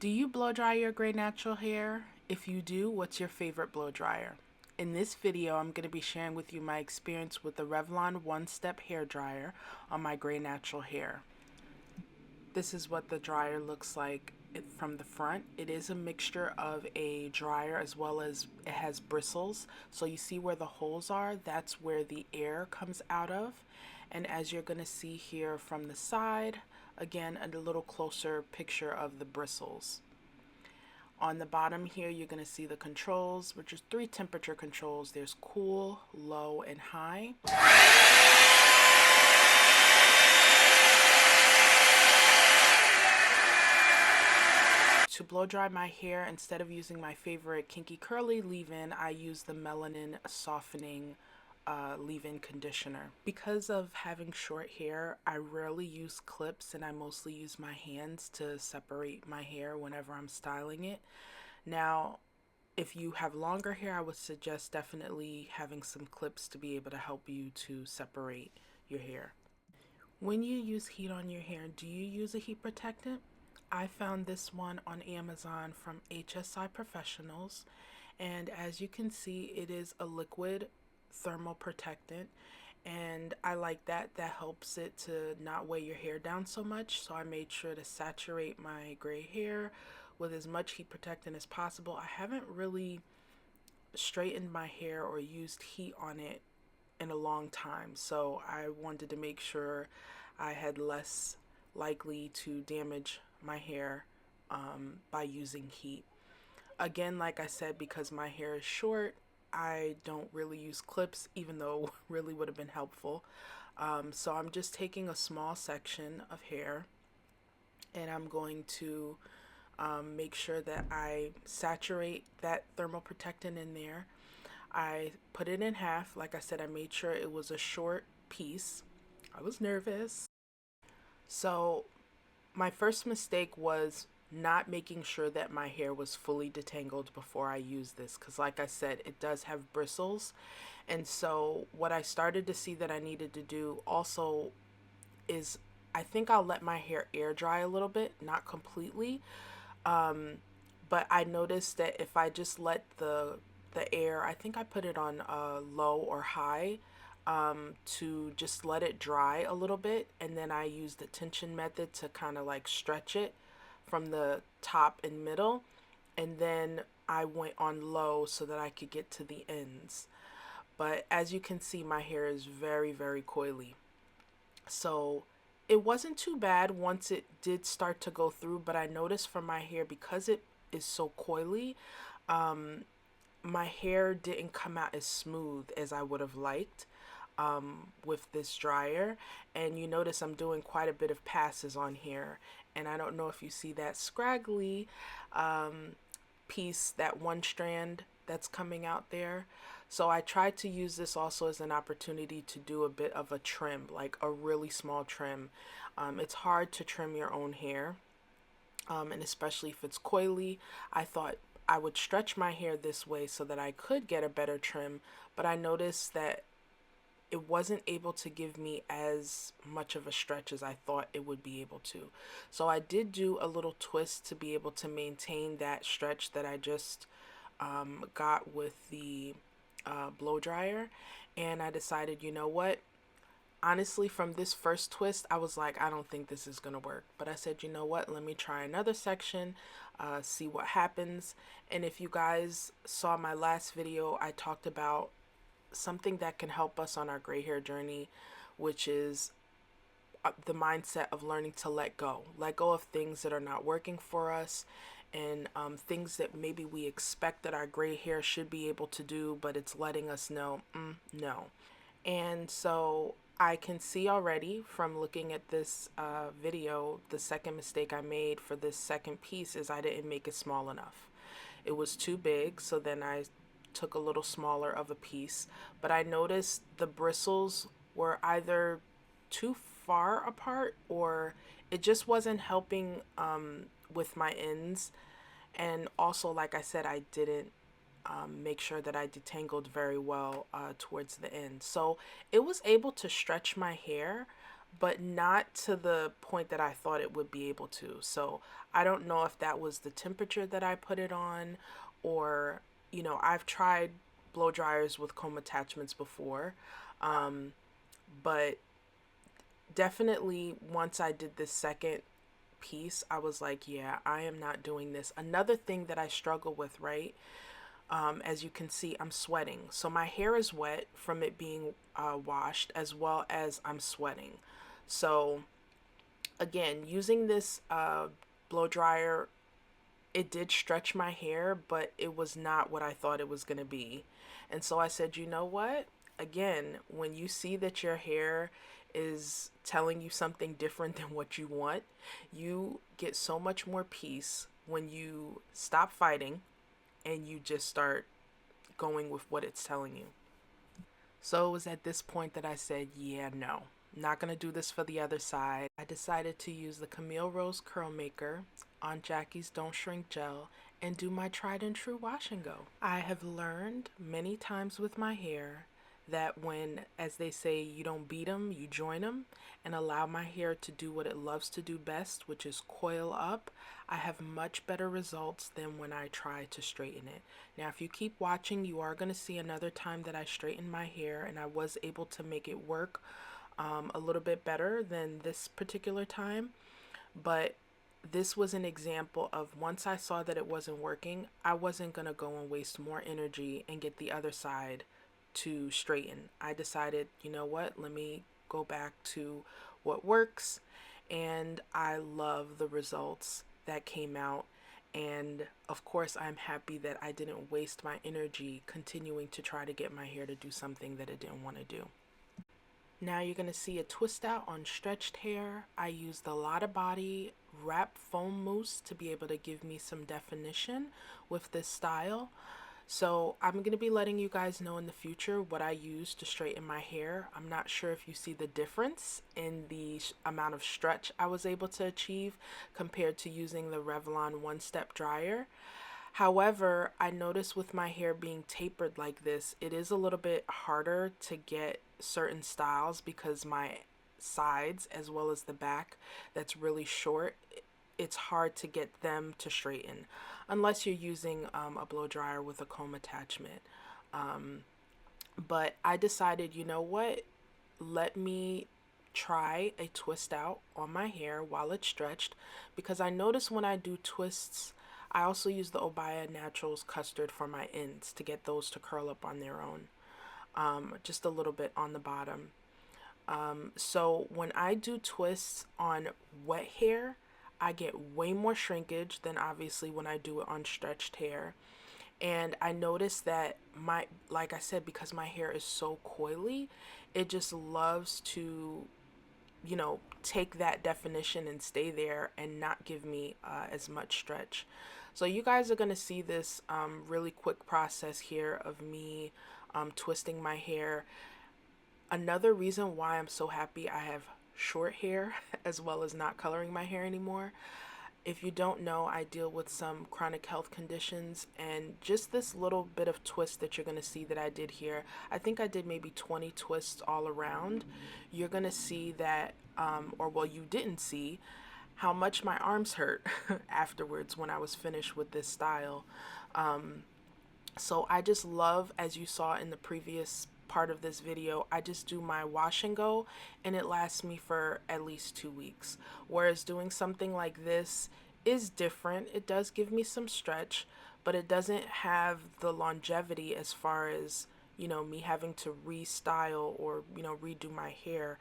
Do you blow dry your gray natural hair? If you do, what's your favorite blow dryer? In this video, I'm going to be sharing with you my experience with the Revlon One Step hair dryer on my gray natural hair. This is what the dryer looks like from the front. It is a mixture of a dryer as well as it has bristles. So you see where the holes are, that's where the air comes out of. And as you're going to see here from the side, again, a little closer picture of the bristles. On the bottom here, you're going to see the controls, which is 3 temperature controls. There's cool, low, and high. To blow dry my hair, instead of using my favorite kinky curly leave-in, I use the melanin softening leave-in conditioner. Because of having short hair, I rarely use clips and I mostly use my hands to separate my hair whenever I'm styling it. Now, if you have longer hair, I would suggest definitely having some clips to be able to help you to separate your hair. When you use heat on your hair, do you use a heat protectant? I found this one on Amazon from HSI Professionals, and as you can see, it is a liquid thermal protectant, and I like that. That helps it to not weigh your hair down so much, so I made sure to saturate my gray hair with as much heat protectant as possible. I haven't really straightened my hair or used heat on it in a long time, so I wanted to make sure I had less likely to damage my hair by using heat. Again, like I said, because my hair is short, I don't really use clips, even though it really would have been helpful. So I'm just taking a small section of hair and I'm going to make sure that I saturate that thermal protectant in there. I put it in half. Like I said, I made sure it was a short piece. I was nervous. So my first mistake was not making sure that my hair was fully detangled before I used this, because like I said, it does have bristles. And so what I started to see that I needed to do also is I think I'll let my hair air dry a little bit, not completely. But I noticed that if I just let the air, I think I put it on low or high, to just let it dry a little bit, and then I use the tension method to kind of like stretch it from the top and middle, and then I went on low so that I could get to the ends. But as you can see, my hair is very, very coily. So it wasn't too bad once it did start to go through, but I noticed from my hair, because it is so coily, my hair didn't come out as smooth as I would have liked with this dryer. And you notice I'm doing quite a bit of passes on here, and I don't know if you see that scraggly piece, that one strand that's coming out there. So I tried to use this also as an opportunity to do a bit of a trim, like a really small trim. It's hard to trim your own hair, and especially if it's coily. I thought I would stretch my hair this way so that I could get a better trim, but I noticed that it wasn't able to give me as much of a stretch as I thought it would be able to. So I did do a little twist to be able to maintain that stretch that I just got with the blow dryer. And I decided, you know what? Honestly, from this first twist, I was like, I don't think this is going to work. But I said, you know what? Let me try another section, see what happens. And if you guys saw my last video, I talked about something that can help us on our gray hair journey, which is the mindset of learning to let go of things that are not working for us, and things that maybe we expect that our gray hair should be able to do, but it's letting us know, no. And so I can see already from looking at this video, the second mistake I made for this second piece is I didn't make it small enough. It was too big, so then I took a little smaller of a piece, but I noticed the bristles were either too far apart or it just wasn't helping with my ends. And also, like I said, I didn't make sure that I detangled very well towards the end. So it was able to stretch my hair, but not to the point that I thought it would be able to. So I don't know if that was the temperature that I put it on, or, I've tried blow dryers with comb attachments before. Um, but definitely once I did this second piece, I was like, yeah, I am not doing this. Another thing that I struggle with, right? As you can see, I'm sweating. So my hair is wet from it being washed, as well as I'm sweating. So again, using this blow dryer, it did stretch my hair, but it was not what I thought it was going to be. And so I said, you know what? Again, when you see that your hair is telling you something different than what you want, you get so much more peace when you stop fighting and you just start going with what it's telling you. So it was at this point that I said, yeah, no, not going to do this for the other side. I decided to use the Camille Rose Curl Maker on Jackie's Don't Shrink Gel and do my tried and true wash and go. I have learned many times with my hair that when, as they say, you don't beat them, you join them, and allow my hair to do what it loves to do best, which is coil up, I have much better results than when I try to straighten it. Now, if you keep watching, you are going to see another time that I straightened my hair and I was able to make it work a little bit better than this particular time. But this was an example of once I saw that it wasn't working, I wasn't going to go and waste more energy and get the other side to straighten. I decided, you know what, let me go back to what works. And I love the results that came out. And of course, I'm happy that I didn't waste my energy continuing to try to get my hair to do something that it didn't want to do. Now you're going to see a twist out on stretched hair. I used the Lotta Body wrap foam mousse to be able to give me some definition with this style. So I'm going to be letting you guys know in the future what I use to straighten my hair. I'm not sure if you see the difference in the amount of stretch I was able to achieve compared to using the Revlon One Step Dryer. However, I noticed with my hair being tapered like this, it is a little bit harder to get certain styles because my sides as well as the back that's really short, it's hard to get them to straighten unless you're using a blow dryer with a comb attachment. Um, but I decided, you know what? Let me try a twist out on my hair while it's stretched because I notice when I do twists, I also use the Obaya Naturals custard for my ends to get those to curl up on their own, just a little bit on the bottom. So when I do twists on wet hair, I get way more shrinkage than obviously when I do it on stretched hair. And I noticed that like I said, because my hair is so coily, it just loves to, take that definition and stay there and not give me as much stretch. So you guys are going to see this really quick process here of me twisting my hair. Another reason why I'm so happy I have short hair as well as not coloring my hair anymore. If you don't know, I deal with some chronic health conditions, and just this little bit of twist that you're going to see that I did here, I think I did maybe 20 twists all around. You're going to see that, or well, you didn't see how much my arms hurt afterwards when I was finished with this style. So I just love, as you saw in the previous part of this video, I just do my wash and go and it lasts me for at least 2 weeks. Whereas doing something like this is different. It does give me some stretch, but it doesn't have the longevity as far as, me having to restyle or, redo my hair.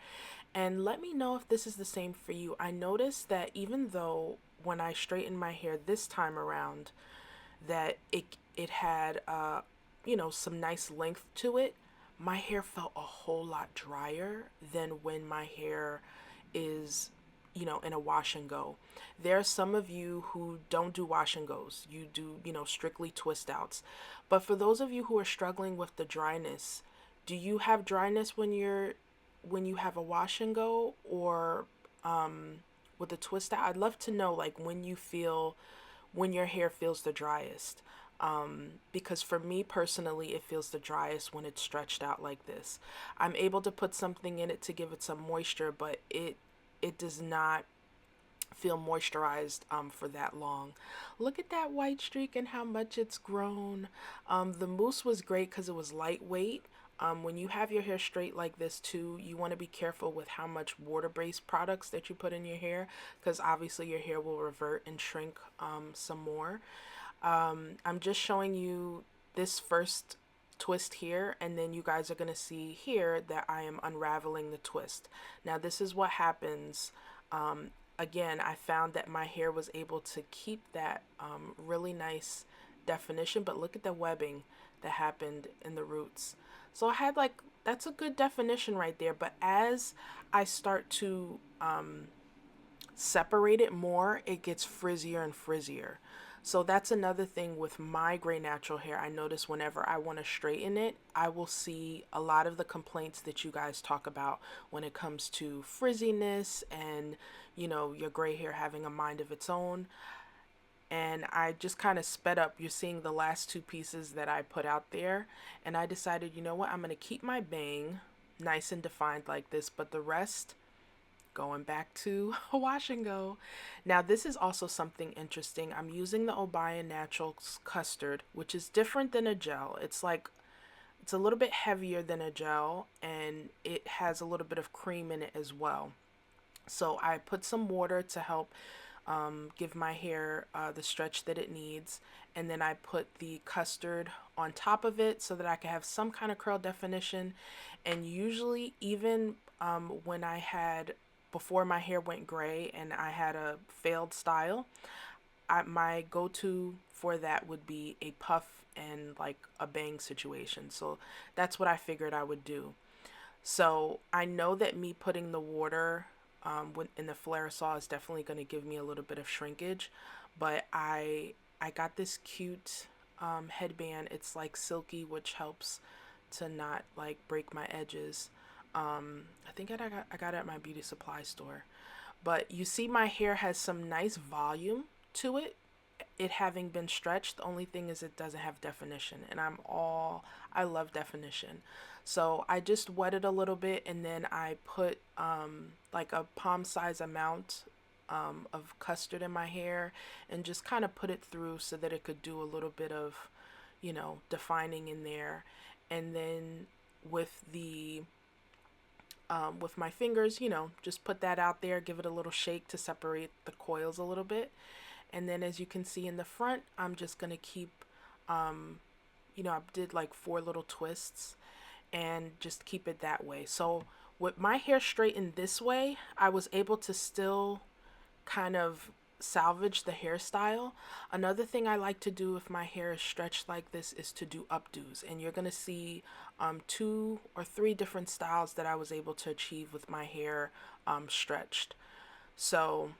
And let me know if this is the same for you. I noticed that even though when I straightened my hair this time around, that it had some nice length to it, my hair felt a whole lot drier than when my hair is in a wash and go. There are some of you who don't do wash and goes. You do, strictly twist outs. But for those of you who are struggling with the dryness, do you have dryness when you have a wash and go, or with a twist out? I'd love to know like when your hair feels the driest. because for me personally, it feels the driest when it's stretched out like this. I'm able to put something in it to give it some moisture, but it does not feel moisturized for that long. Look at that white streak and how much it's grown. The mousse was great because it was lightweight. When you have your hair straight like this too, you want to be careful with how much water-based products that you put in your hair, because obviously your hair will revert and shrink some more. I'm just showing you this first twist here, and then you guys are going to see here that I am unraveling the twist. Now this is what happens. Again, I found that my hair was able to keep that really nice definition, but look at the webbing that happened in the roots. So I had like, that's a good definition right there, but as I start to separate it more, it gets frizzier and frizzier. So that's another thing with my gray natural hair. I notice whenever I want to straighten it, I will see a lot of the complaints that you guys talk about when it comes to frizziness and, you know, your gray hair having a mind of its own. And I just kind of sped up. You're seeing the last two pieces that I put out there, and I decided, you know what, I'm going to keep my bang nice and defined like this, but the rest going back to a wash and go. Now this is also something interesting. I'm using the Obaya Naturals custard, which is different than a gel. It's like, it's a little bit heavier than a gel, and it has a little bit of cream in it as well. So I put some water to help give my hair the stretch that it needs, and then I put the custard on top of it so that I can have some kind of curl definition. And usually even when I had, before my hair went gray and I had a failed style, my go-to for that would be a puff and like a bang situation. So that's what I figured I would do. So I know that me putting the water in the Flairosol is definitely going to give me a little bit of shrinkage, but I got this cute headband. It's like silky, which helps to not like break my edges. I think I got it at my beauty supply store. But you see my hair has some nice volume to it, it having been stretched. The only thing is it doesn't have definition, and I love definition. So I just wet it a little bit, and then I put like a palm size amount of custard in my hair and just kind of put it through so that it could do a little bit of, you know, defining in there. And then with the with my fingers, you know, just put that out there, give it a little shake to separate the coils a little bit. And then as you can see in the front, I'm just going to keep, you know, I did like 4 little twists and just keep it that way. So with my hair straightened this way, I was able to still kind of salvage the hairstyle. Another thing I like to do if my hair is stretched like this is to do updos, and you're gonna see 2 or 3 different styles that I was able to achieve with my hair stretched. So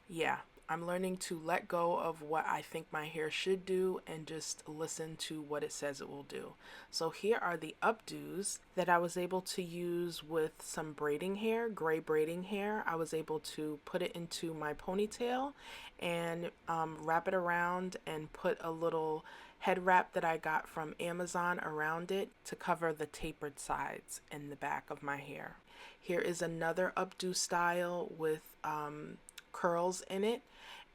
yeah, I'm learning to let go of what I think my hair should do and just listen to what it says it will do. So here are the updos that I was able to use with some braiding hair, gray braiding hair. I was able to put it into my ponytail and wrap it around and put a little head wrap that I got from Amazon around it to cover the tapered sides in the back of my hair. Here is another updo style with curls in it,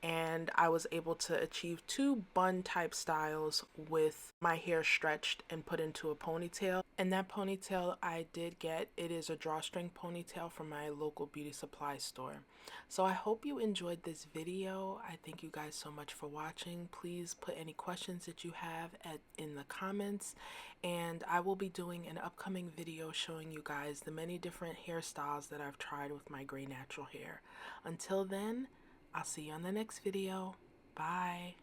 and I was able to achieve 2 bun type styles with my hair stretched and put into a ponytail. And that ponytail I did get, it is a drawstring ponytail from my local beauty supply store. So I hope you enjoyed this video. I thank you guys so much for watching. Please put any questions that you have in the comments, and I will be doing an upcoming video showing you guys the many different hairstyles that I've tried with my gray natural hair. Until then, I'll see you on the next video. Bye.